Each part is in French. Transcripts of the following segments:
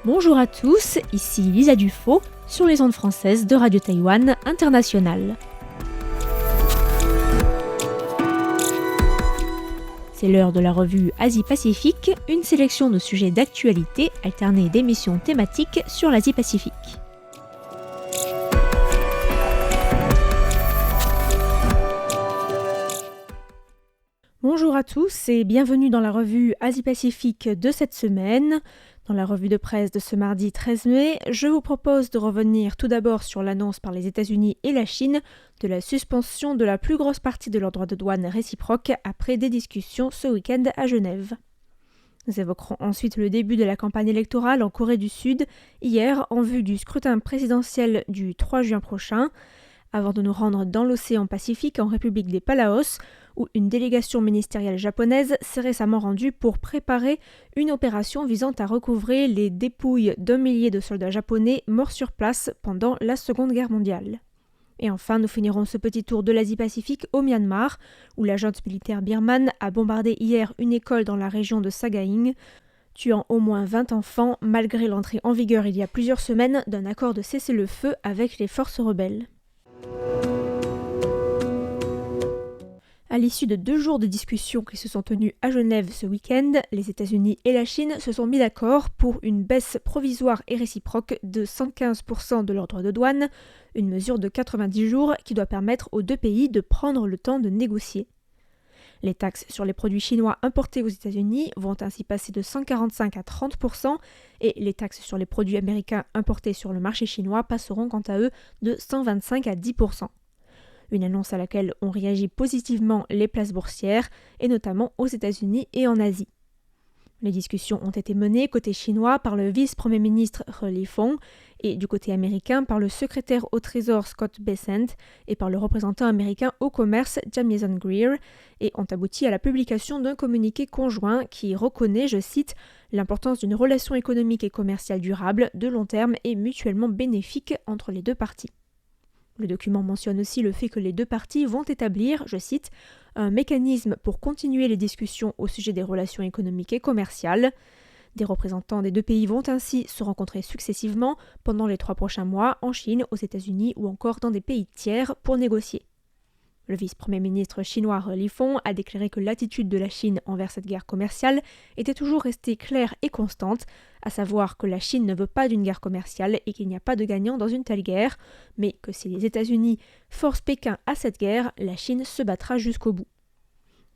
Bonjour à tous, ici Lisa Dufaux sur les ondes françaises de Radio Taïwan International. C'est l'heure de la revue Asie-Pacifique, une sélection de sujets d'actualité alternée d'émissions thématiques sur l'Asie-Pacifique. Bonjour à tous et bienvenue dans la revue Asie-Pacifique de cette semaine. Dans la revue de presse de ce mardi 13 mai, je vous propose de revenir tout d'abord sur l'annonce par les États-Unis et la Chine de la suspension de la plus grosse partie de leurs droits de douane réciproques après des discussions ce week-end à Genève. Nous évoquerons ensuite le début de la campagne électorale en Corée du Sud, hier en vue du scrutin présidentiel du 3 juin prochain, avant de nous rendre dans l'océan Pacifique en République des Palaos, où une délégation ministérielle japonaise s'est récemment rendue pour préparer une opération visant à recouvrer les dépouilles d'1 millier de soldats japonais morts sur place pendant la Seconde Guerre mondiale. Et enfin, nous finirons ce petit tour de l'Asie-Pacifique au Myanmar, où la junte militaire birmane a bombardé hier une école dans la région de Sagaing, tuant au moins 20 enfants malgré l'entrée en vigueur il y a plusieurs semaines d'un accord de cessez-le-feu avec les forces rebelles. À l'issue de 2 jours de discussions qui se sont tenues à Genève ce week-end, les États-Unis et la Chine se sont mis d'accord pour une baisse provisoire et réciproque de 115% de leurs droits de douane, une mesure de 90 jours qui doit permettre aux deux pays de prendre le temps de négocier. Les taxes sur les produits chinois importés aux États-Unis vont ainsi passer de 145 à 30% et les taxes sur les produits américains importés sur le marché chinois passeront quant à eux de 125 à 10%. Une annonce à laquelle ont réagi positivement les places boursières, et notamment aux États-Unis et en Asie. Les discussions ont été menées côté chinois par le vice-premier ministre He Lifeng et du côté américain par le secrétaire au Trésor Scott Bessent et par le représentant américain au commerce Jamieson Greer et ont abouti à la publication d'un communiqué conjoint qui reconnaît, je cite, « l'importance d'une relation économique et commerciale durable, de long terme et mutuellement bénéfique entre les deux parties ». Le document mentionne aussi le fait que les deux parties vont établir, je cite, « un mécanisme pour continuer les discussions au sujet des relations économiques et commerciales ». Des représentants des deux pays vont ainsi se rencontrer successivement pendant les 3 prochains mois en Chine, aux États-Unis ou encore dans des pays tiers pour négocier. Le vice-premier ministre chinois He Lifeng a déclaré que l'attitude de la Chine envers cette guerre commerciale était toujours restée claire et constante, à savoir que la Chine ne veut pas d'une guerre commerciale et qu'il n'y a pas de gagnant dans une telle guerre, mais que si les États-Unis forcent Pékin à cette guerre, la Chine se battra jusqu'au bout.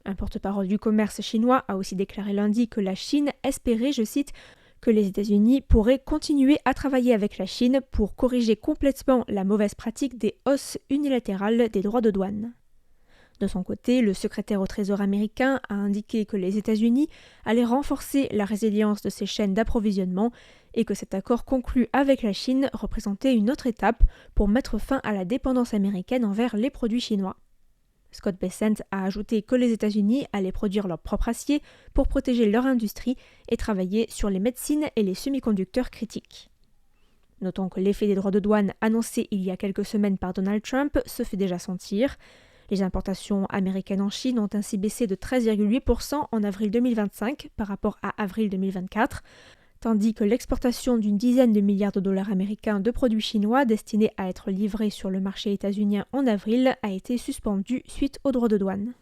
Un porte-parole du commerce chinois a aussi déclaré lundi que la Chine espérait, je cite, que les États-Unis pourraient continuer à travailler avec la Chine pour corriger complètement la mauvaise pratique des hausses unilatérales des droits de douane. De son côté, le secrétaire au Trésor américain a indiqué que les États-Unis allaient renforcer la résilience de ces chaînes d'approvisionnement et que cet accord conclu avec la Chine représentait une autre étape pour mettre fin à la dépendance américaine envers les produits chinois. Scott Bessent a ajouté que les États-Unis allaient produire leur propre acier pour protéger leur industrie et travailler sur les médecines et les semi-conducteurs critiques. Notons que l'effet des droits de douane annoncés il y a quelques semaines par Donald Trump se fait déjà sentir. Les importations américaines en Chine ont ainsi baissé de 13,8% en avril 2025 par rapport à avril 2024, tandis que l'exportation d'une dizaine de milliards de dollars américains de produits chinois destinés à être livrés sur le marché états-unien en avril a été suspendue suite aux droits de douane.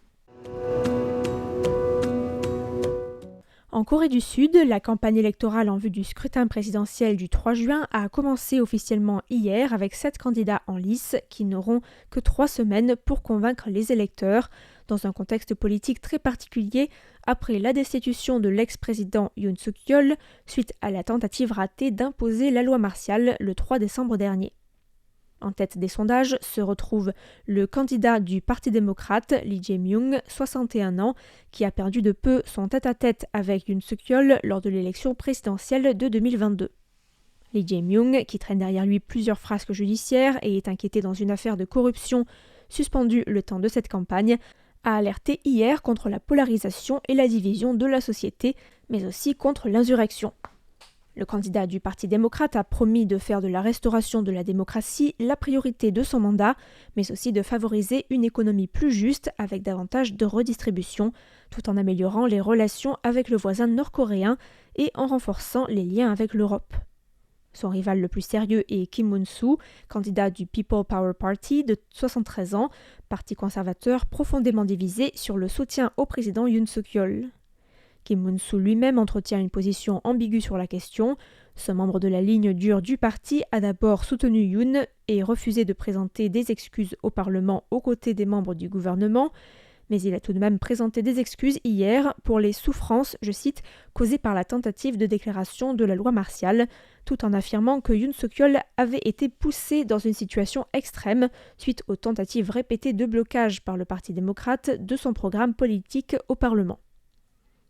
En Corée du Sud, la campagne électorale en vue du scrutin présidentiel du 3 juin a commencé officiellement hier avec 7 candidats en lice qui n'auront que 3 semaines pour convaincre les électeurs, dans un contexte politique très particulier après la destitution de l'ex-président Yoon Suk-yeol suite à la tentative ratée d'imposer la loi martiale le 3 décembre dernier. En tête des sondages se retrouve le candidat du Parti démocrate, Lee Jae-myung, 61 ans, qui a perdu de peu son tête-à-tête avec Yoon Suk-yeol lors de l'élection présidentielle de 2022. Lee Jae-myung, qui traîne derrière lui plusieurs frasques judiciaires et est inquiété dans une affaire de corruption suspendue le temps de cette campagne, a alerté hier contre la polarisation et la division de la société, mais aussi contre l'insurrection. Le candidat du Parti démocrate a promis de faire de la restauration de la démocratie la priorité de son mandat, mais aussi de favoriser une économie plus juste avec davantage de redistribution, tout en améliorant les relations avec le voisin nord-coréen et en renforçant les liens avec l'Europe. Son rival le plus sérieux est Kim Moon-soo, candidat du People Power Party de 73 ans, parti conservateur profondément divisé sur le soutien au président Yoon Suk-yeol. Kim Moon-soo lui-même entretient une position ambiguë sur la question. Ce membre de la ligne dure du parti a d'abord soutenu Yoon et refusé de présenter des excuses au Parlement aux côtés des membres du gouvernement, mais il a tout de même présenté des excuses hier pour les souffrances, je cite, causées par la tentative de déclaration de la loi martiale, tout en affirmant que Yoon Suk-yeol avait été poussé dans une situation extrême suite aux tentatives répétées de blocage par le Parti démocrate de son programme politique au Parlement.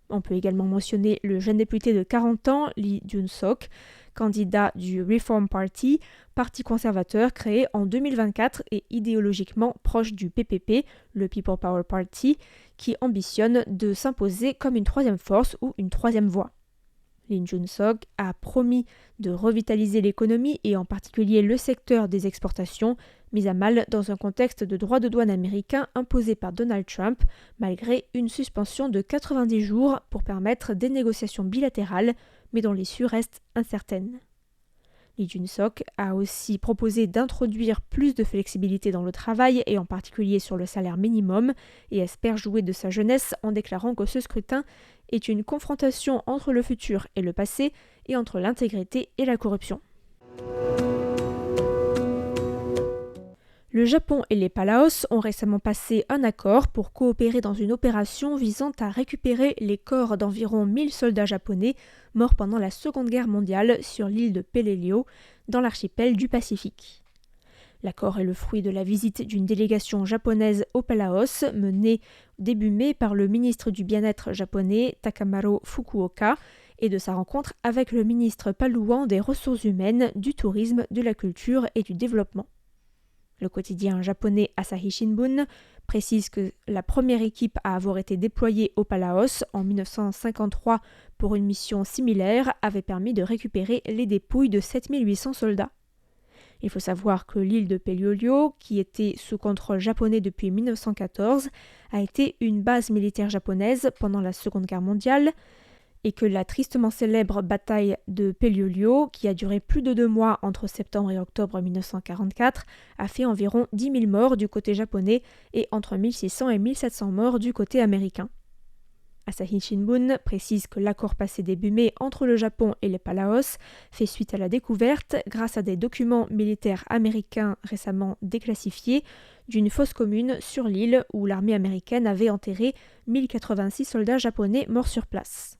On peut également mentionner le jeune député de 40 ans, Lee Jun-sok, candidat du Reform Party, parti conservateur créé en 2024 et idéologiquement proche du PPP, le People Power Party, qui ambitionne de s'imposer comme une troisième force ou une troisième voie. Lee Jun-sok a promis de revitaliser l'économie et en particulier le secteur des exportations, mis à mal dans un contexte de droits de douane américains imposés par Donald Trump, malgré une suspension de 90 jours pour permettre des négociations bilatérales, mais dont l'issue reste incertaine. Lee Jun-sok a aussi proposé d'introduire plus de flexibilité dans le travail et en particulier sur le salaire minimum et espère jouer de sa jeunesse en déclarant que ce scrutin est une confrontation entre le futur et le passé et entre l'intégrité et la corruption. Le Japon et les Palaos ont récemment passé un accord pour coopérer dans une opération visant à récupérer les corps d'environ 1000 soldats japonais morts pendant la Seconde Guerre mondiale sur l'île de Peleliu, dans l'archipel du Pacifique. L'accord est le fruit de la visite d'une délégation japonaise aux Palaos, menée début mai par le ministre du Bien-être japonais Takamaro Fukuoka, et de sa rencontre avec le ministre palouan des Ressources humaines, du tourisme, de la culture et du développement. Le quotidien japonais Asahi Shimbun précise que la première équipe à avoir été déployée aux Palaos en 1953 pour une mission similaire avait permis de récupérer les dépouilles de 7800 soldats. Il faut savoir que l'île de Peleliu, qui était sous contrôle japonais depuis 1914, a été une base militaire japonaise pendant la Seconde Guerre mondiale, et que la tristement célèbre bataille de Peleliu, qui a duré plus de 2 mois entre septembre et octobre 1944, a fait environ 10 000 morts du côté japonais et entre 1600 et 1700 morts du côté américain. Asahi Shimbun précise que l'accord passé début mai entre le Japon et les Palaos fait suite à la découverte, grâce à des documents militaires américains récemment déclassifiés, d'une fosse commune sur l'île où l'armée américaine avait enterré 1086 soldats japonais morts sur place.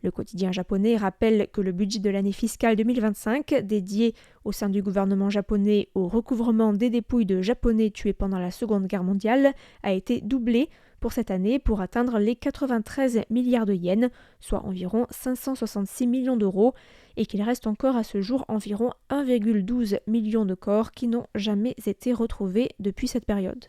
Le quotidien japonais rappelle que le budget de l'année fiscale 2025, dédié au sein du gouvernement japonais au recouvrement des dépouilles de Japonais tués pendant la Seconde Guerre mondiale, a été doublé pour cette année pour atteindre les 93 milliards de yens, soit environ 566 millions d'euros, et qu'il reste encore à ce jour environ 1,12 million de corps qui n'ont jamais été retrouvés depuis cette période.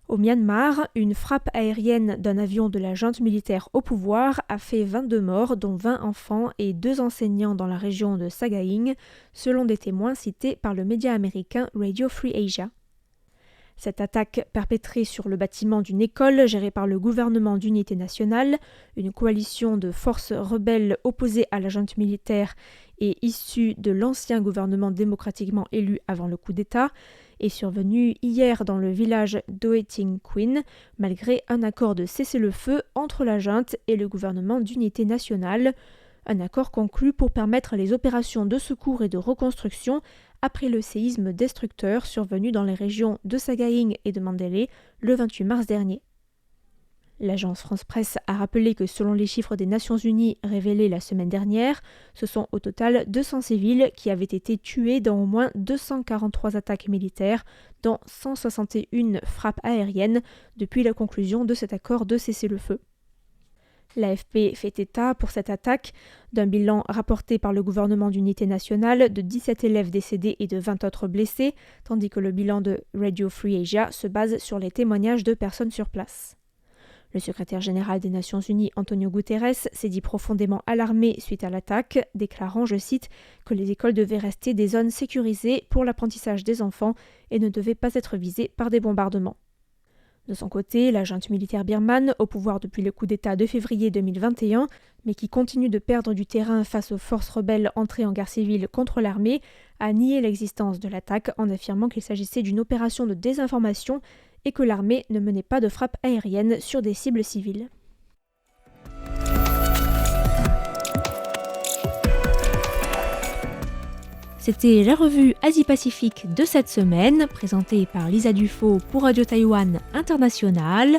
Au Myanmar, une frappe aérienne d'un avion de la junte militaire au pouvoir a fait 22 morts, dont 20 enfants et 2 enseignants dans la région de Sagaing, selon des témoins cités par le média américain Radio Free Asia. Cette attaque perpétrée sur le bâtiment d'une école gérée par le gouvernement d'unité nationale, une coalition de forces rebelles opposées à la junte militaire et issue de l'ancien gouvernement démocratiquement élu avant le coup d'État, est survenue hier dans le village d'Oeting Queen, malgré un accord de cessez-le-feu entre la junte et le gouvernement d'unité nationale, un accord conclu pour permettre les opérations de secours et de reconstruction après le séisme destructeur survenu dans les régions de Sagaing et de Mandalay le 28 mars dernier. L'agence France-Presse a rappelé que selon les chiffres des Nations Unies révélés la semaine dernière, ce sont au total 200 civils qui avaient été tués dans au moins 243 attaques militaires, dont 161 frappes aériennes depuis la conclusion de cet accord de cessez-le-feu. L'AFP fait état pour cette attaque d'un bilan rapporté par le gouvernement d'unité nationale de 17 élèves décédés et de 20 autres blessés, tandis que le bilan de Radio Free Asia se base sur les témoignages de personnes sur place. Le secrétaire général des Nations Unies, Antonio Guterres, s'est dit profondément alarmé suite à l'attaque, déclarant, je cite, que les écoles devaient rester des zones sécurisées pour l'apprentissage des enfants et ne devaient pas être visées par des bombardements. De son côté, la junte militaire birmane, au pouvoir depuis le coup d'État de février 2021, mais qui continue de perdre du terrain face aux forces rebelles entrées en guerre civile contre l'armée, a nié l'existence de l'attaque en affirmant qu'il s'agissait d'une opération de désinformation et que l'armée ne menait pas de frappes aériennes sur des cibles civiles. C'était la revue Asie-Pacifique de cette semaine, présentée par Lisa Dufaux pour Radio Taïwan International.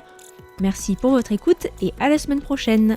Merci pour votre écoute et à la semaine prochaine.